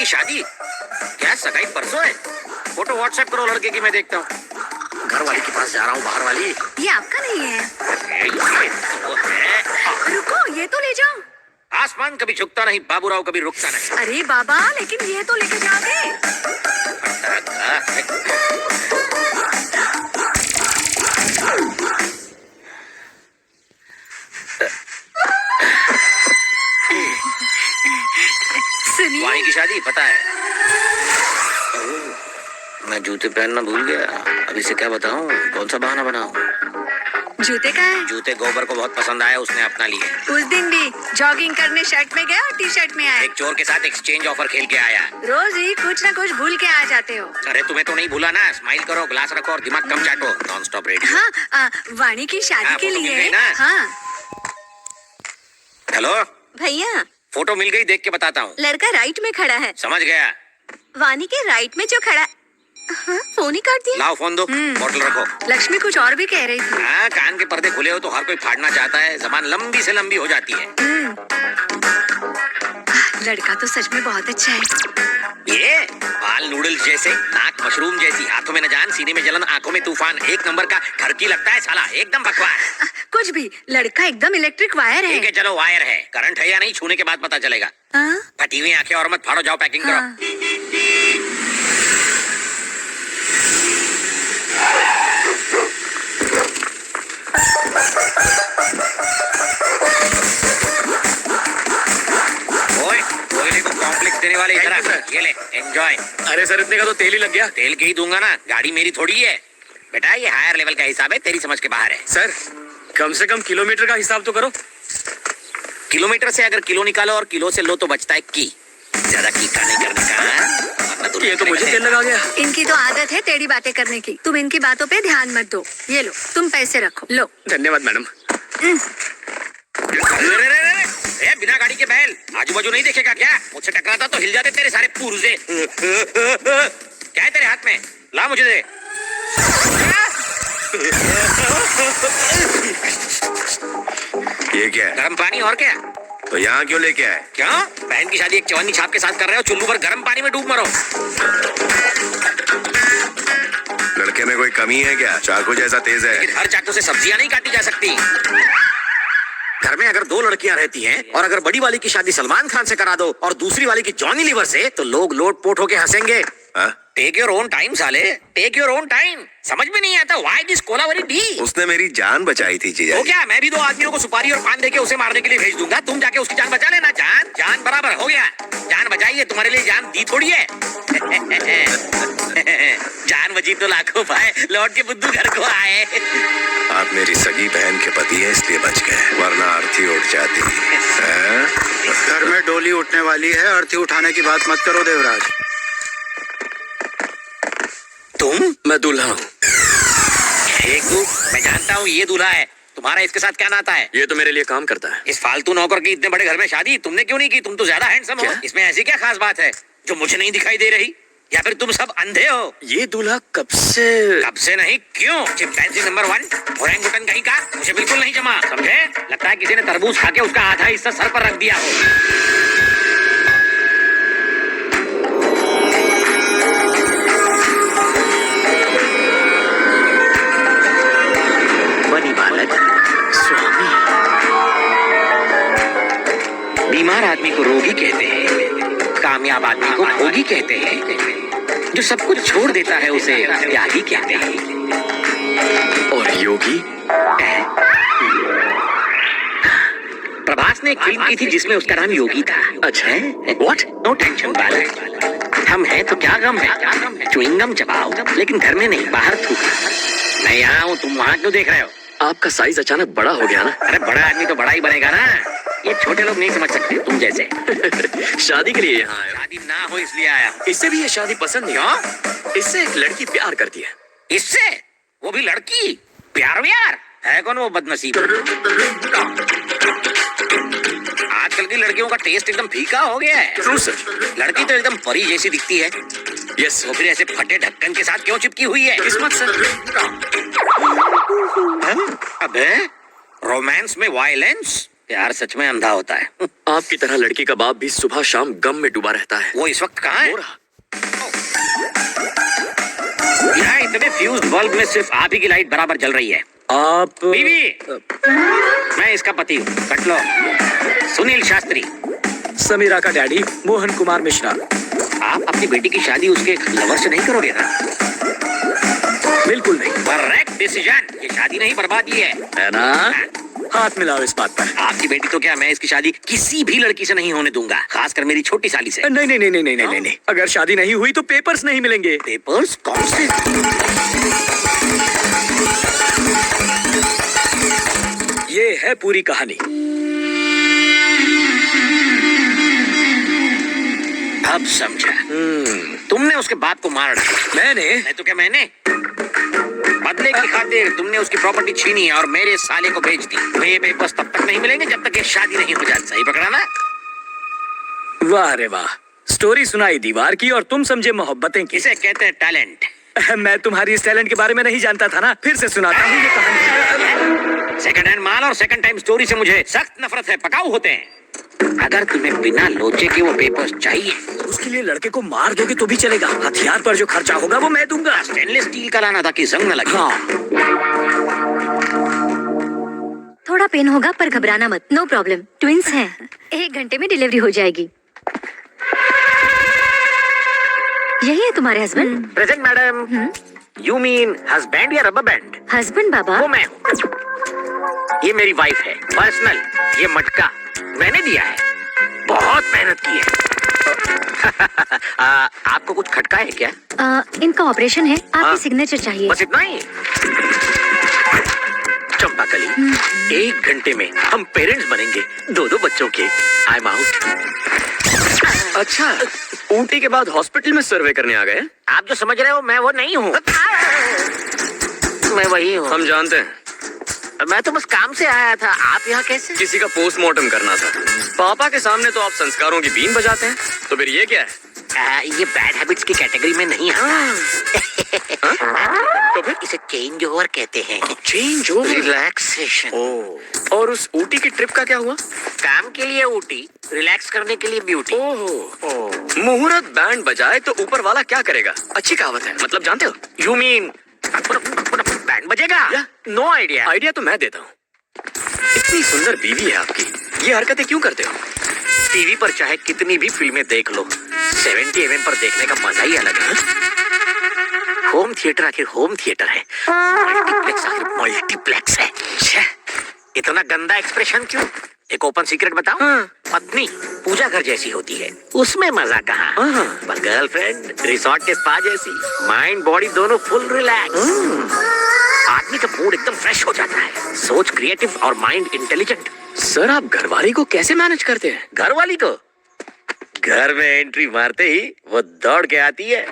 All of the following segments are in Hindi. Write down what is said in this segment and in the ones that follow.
की शादी? क्या सगाई परसों है? फोटो व्हाट्सएप करो लड़के की, मैं देखता हूँ। घर वाली के पास जा रहा हूँ, बाहर वाली। ये आपका नहीं है। ये तो है। रुको, ये तो ले जाओ। आसमान कभी झुकता नहीं, बाबूराव कभी रुकता नहीं। अरे बाबा, लेकिन ये तो लेके जाओगे। सुनिए, वाणी की शादी पता है। मैं जूते पहनना भूल गया, अब इसे क्या बताऊं, कौन सा बहाना बनाऊं? जूते का है? जूते गोबर को बहुत पसंद आया, उसने अपना लिए। उस दिन भी जॉगिंग करने शर्ट में गया और टी शर्ट में आया। एक चोर के साथ एक्सचेंज ऑफर खेल के आया। रोज ही कुछ ना कुछ भूल के आ जाते हो। अरे तुम्हें तो नहीं भूला ना, स्माइल करो, ग्लास रखो और दिमाग कम चाटो। Non stop radio. हाँ, वाणी की शादी हाँ, के फोटो मिल लिए। गई ना? हाँ हेलो, भैया, फोटो मिल गई, देख के बताता हूँ। लड़का राइट में खड़ा है। समझ गया। वाणी के राइट में जो खड़ा, हाँ, फोन ही काट दिया। लाओ फोन दो, बोतल रखो। लक्ष्मी कुछ और भी कह रही थी। हाँ, कान के पर्दे खुले हो तो हर कोई फाड़ना चाहता है, जबान लंबी से लंबी हो जाती है। लड़का तो सच में बहुत अच्छा है। ये बाल नूडल्स जैसे, नाक मशरूम जैसी, हाथों में न जान, सीने में जलन, आंखों में तूफान, एक नंबर का ठरकी लगता है साला, एकदम बकवास। कुछ भी, लड़का एकदम इलेक्ट्रिक वायर है। ठीक है चलो, वायर है, करंट है या नहीं छूने के बाद पता चलेगा। हाँ? फटी हुई आंखें और मत फाड़ो, जाओ पैकिंग करो। हाँ। ओए, कोयले को कॉम्प्लेक्स देने वाले इधर आ, ये ले, एंजॉय। अरे सर, इतने का तो तेल ही लग गया। तेल के ही दूंगा ना, गाड़ी मेरी थोड़ी है बेटा, ये हायर लेवल का हिसाब है, तेरी समझ के बाहर है। सर, कम से कम किलोमीटर का हिसाब तो करो। किलोमीटर से अगर किलो निकालो और किलो से लो तो बचता है की। ज्यादा की का नहीं करने का, वरना तो ये तो मुझे तेल लगा गया। इनकी तो आदत है टेढ़ी बातें करने की। तुम इनकी बातों पे ध्यान मत दो। ये लो, तुम पैसे रखो, लो। धन्यवाद मैडम। ए, बिना गाड़ी के बैल, आजू बाजू नहीं देखेगा क्या? मुझसे टकराता तो हिल जाते तेरे सारे पुर्जे। क्या है तेरे हाथ में? ला मुझे दे। ये क्या है? गर्म पानी और क्या? तो यहाँ क्यों लेके आए? क्यों? बहन की शादी एक चवन्नी छाप के साथ कर रहे हो, चुल्लू पर गर्म पानी में डूब मरो। लड़के में कोई कमी है क्या? चाकू जैसा तेज है। लेकिन हर चाकू से सब्जियां नहीं काटी जा सकती। घर में अगर दो लड़कियां रहती हैं और अगर बड़ी वाली की शादी सलमान खान से करा दो और दूसरी वाली की जॉनी लीवर से, तो लोग लोटपोट होके हंसेंगे। टेक योर ओन टाइम साले, टेक योर ओन टाइम। समझ में नहीं आता व्हाई दिस कोलावरी डी। उसने मेरी जान बचाई थी जीजा। तो क्या मैं भी दो आदमियों को सुपारी और पान देके उसे मारने के लिए भेज दूंगा, तुम जाके उसकी जान बचा लेना। जान जान बराबर हो गया। जान बचाई है, तुम्हारे लिए जान दी थोड़ी है। जान बची तो लाखों पाए, लौट के बुद्धू घर को आए। आप मेरी सगी बहन के पति हैं इसलिए बच गए, वरना अर्थी उठ जाती। घर में डोली उठने वाली है, अर्थी उठाने की बात मत करो देवराज। तुम? मैं दूल्हा हूँ। मैं जानता हूँ ये दूल्हा है, तुम्हारा इसके साथ क्या नाता है? ये तो मेरे लिए काम करता है। इस फालतू नौकर की इतने बड़े घर में शादी तुमने क्यों नहीं की? तुम तो ज्यादा हैंडसम हो। क्या? इसमें ऐसी क्या खास बात है जो मुझे नहीं दिखाई दे रही? या फिर तुम सब अंधे हो? ये दूल्हा कब से नहीं, क्यों? चिंपैंजी नंबर 1, ओरंगुटन कहीं का, मुझे बिल्कुल नहीं जमा, समझे? लगता है किसी ने तरबूज खा के उसका आधा हिस्सा सर पर रख दिया हो। बनी बालक स्वामी। बीमार आदमी को रोगी कहते हैं, कामयाब आदमी को भोगी कहते हैं, जो सब कुछ छोड़ देता है उसे त्यागी कहते हैं। और योगी? प्रभास ने एक फिल्म की थी जिसमें उसका नाम योगी था। अच्छा है? व्हाट? नो टेंशन बालक, हम हैं तो क्या गम है। च्युइंगम चबाओ, लेकिन घर में नहीं, बाहर थूकना। मैं यहाँ हूँ, तुम वहाँ क्यों देख रहे हो? आपका साइज अचानक बड़ा हो गया ना। अरे बड़ा आदमी तो बड़ा ही बनेगा ना, ये छोटे लोग नहीं समझ सकते तुम जैसे। शादी के लिए यहाँ आया। शादी ना हो इसलिए आया हूँ। इससे भी ये शादी पसंद नहीं। क्यों? इससे एक लड़की प्यार करती है। इससे? वो भी लड़की? प्यार व्यार है कौन वो बदनसीब? आजकल की लड़कियों का टेस्ट एकदम फीका हो गया है। True sir. लड़की तो एकदम परी जैसी दिखती है। यस। वो फिर ऐसे फटे ढक्कन के साथ क्यों चिपकी हुई है? किस्मत सर। अबे रोमांस में वायलेंस? प्यार सच में अंधा होता है। आपकी तरह लड़की का बाप भी सुबह शाम गम में डूबा रहता है। वो इस वक्त कहाँ है? हो रहा। यहाँ इतने फ्यूज बल्ब में सिर्फ आप ही की लाइट बराबर जल रही है। आप बीवी, मैं इसका पति हूँ, कट लो। सुनील शास्त्री। समीरा का डैडी मोहन कुमार मिश्रा। आप अपनी बेटी की शादी उसके लवर से नहीं करोगे ना? बिल्कुल नहीं। Correct decision. ये शादी नहीं बर्बादी है ना? हाथ मिलाओ इस बात पर। आपकी बेटी तो क्या, मैं इसकी शादी किसी भी लड़की से नहीं होने दूंगा, खासकर मेरी छोटी साली से। नहीं नहीं नहीं नहीं नहीं नहीं नहीं। अगर शादी नहीं हुई तो पेपर्स नहीं मिलेंगे। पेपर्स? कौन से? ये है पूरी कहानी। अब समझा। तुमने उसके बाप को मार डाला। मैंने? नहीं तो क्या मैंने? बदले की खातिर तुमने उसकी प्रॉपर्टी छीनी और मेरे साले को बेच दी। तो ये पेपर्स तब तक नहीं मिलेंगे जब तक ये शादी नहीं हो जाती। सही पकड़ा ना? वाह रे वाह, स्टोरी सुनाई दीवार की और तुम समझे मोहब्बतें की। इसे कहते हैं टैलेंट। मैं तुम्हारी इस टैलेंट के बारे में नहीं जानता था ना, फिर से सुनाता हूँ ये कहानी। सेकंड हैंड माल और सेकंड टाइम स्टोरी से मुझे सख्त नफरत है, पकाऊ होते हैं। अगर तुम्हें बिना लोचे के वो पेपर्स चाहिए, उसके लिए लड़के को मार दोगे तो भी चलेगा। हथियार पर जो खर्चा होगा वो मैं दूंगा। स्टेनलेस स्टील का लाना ताकि जंग न लगे। हाँ। थोड़ा पेन होगा पर घबराना मत, नो प्रॉब्लम, ट्विंस हैं। 1 घंटे में डिलीवरी हो जाएगी। यही है तुम्हारे husband? Present madam. You mean husband या रबर बैंड? हस्बैंड बाबा? वो मैं हूँ। ये मेरी वाइफ है, पर्सनल। ये मटका मैंने दिया है, बहुत मेहनत की है। आपको कुछ खटका है क्या? इनका ऑपरेशन है, आपकी सिग्नेचर चाहिए। बस इतना ही? चंपा कली, 1 घंटे में हम पेरेंट्स बनेंगे 2-2 बच्चों के। I am out. अच्छा, ऊटी के बाद हॉस्पिटल में सर्वे करने आ गए? आप जो समझ रहे हो मैं वो नहीं हूँ। मैं वही हूँ। हम जानते हैं। मैं तो बस काम से आया था। आप यहाँ कैसे? किसी का पोस्टमार्टम करना था। पापा के सामने तो आप संस्कारों की बीन बजाते हैं, तो फिर ये क्या है? ये बैड हैबिट्स की कैटेगरी में नहीं आता। तो फिर इसे चेंज ओवर कहते हैं। Change over? रिलैक्सेशन। और उस ऊटी की ट्रिप का क्या हुआ? काम के लिए ऊटी, रिलैक्स करने के लिए ब्यूटी। ओहो। मुहूर्त बैंड बजाए तो ऊपर वाला क्या करेगा? अच्छी कहावत है, मतलब जानते हो? यू मीन बैंड बजेगा? No idea. आइडिया तो मैं देता हूँ। इतनी सुंदर बीवी है आपकी, ये हरकतें क्यों करते हो? टीवी पर चाहे कितनी भी फिल्में देख लो, 70 mm पर देखने का मजा ही अलग है। होम थिएटर आखिर होम थिएटर है, मल्टीप्लेक्स आखिर मल्टीप्लेक्स है। छे, इतना गंदा एक्सप्रेशन क्यों? एक ओपन सीक्रेट बताओ। पत्नी पूजा घर जैसी होती है, उसमें मजा कहाँ? पर गर्लफ्रेंड रिसोर्ट के स्पा जैसी, माइंड बॉडी दोनों फुल रिलैक्स। आदमी का मूड एकदम फ्रेश हो जाता है, सोच क्रिएटिव और माइंड इंटेलिजेंट। सर, आप घरवाली को कैसे मैनेज करते हैं? घर वाली को घर में एंट्री मारते ही वो दौड़ के आती है।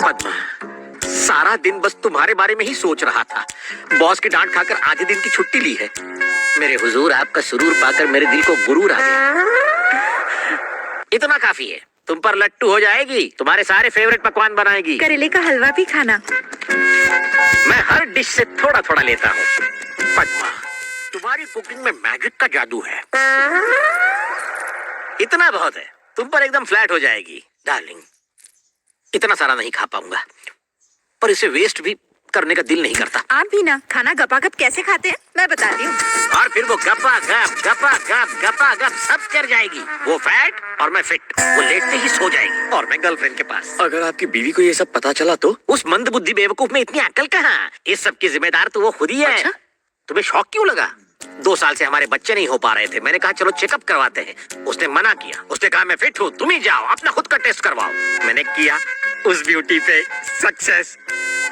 पद्मा, सारा दिन बस तुम्हारे बारे में ही सोच रहा था। बॉस की डांट खाकर आधे दिन की छुट्टी ली है। मेरे हुजूर, आपका सुरूर पाकर मेरे दिल को गुरूर आ गया। इतना काफी है, तुम पर लट्टू हो जाएगी। तुम्हारे सारे फेवरेट पकवान बनाएगी। करेले का हलवा भी खाना। मैं हर डिश से थोड़ा थोड़ा लेता हूँ। पद्मा, तुम्हारी कुकिंग में मैजिक का जादू है। इतना बहुत है, तुम पर एकदम फ्लैट हो जाएगी। डार्लिंग, इतना सारा नहीं खा पाऊंगा, पर इसे वेस्ट भी करने का दिल नहीं करता। आप भी ना खाना गपागप कैसे खाते हैं मैं बताती हूँ। और फिर वो गपा गप सब कर जाएगी। वो फैट और मैं फिट। वो लेटते ही सो जाएगी और मैं गर्लफ्रेंड के पास। अगर आपकी बीवी को ये सब पता चला तो? उस मंदबुद्धि बेवकूफ में इतनी अकल कहाँ? इस सब की जिम्मेदार तो वो खुद ही है। अच्छा? तुम्हें शौक क्यों लगा? 2 साल से हमारे बच्चे नहीं हो पा रहे थे। मैंने कहा चलो चेकअप करवाते हैं। उसने मना किया। उसने कहा मैं फिट हूँ, तुम ही जाओ अपना खुद का टेस्ट करवाओ। मैंने किया, उस ब्यूटी पे success,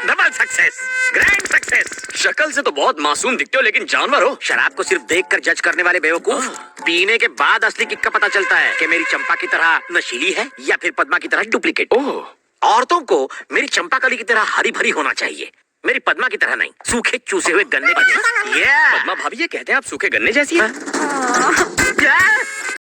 double success, grand success. शक्ल से तो बहुत मासूम दिखते हो, लेकिन जानवर हो। शराब को सिर्फ देखकर जज करने वाले बेवकूफ, पीने के बाद असली किक का पता चलता है कि मेरी चंपा की तरह नशीली है या फिर पद्मा की तरह डुप्लीकेट। औरतों को मेरी चंपा कली की तरह हरी भरी होना चाहिए, मेरी पद्मा की तरह नहीं, सूखे चूसे हुए गन्ने की जैसी। पद्मा भाभी, ये कहते हैं आप सूखे गन्ने जैसी हैं?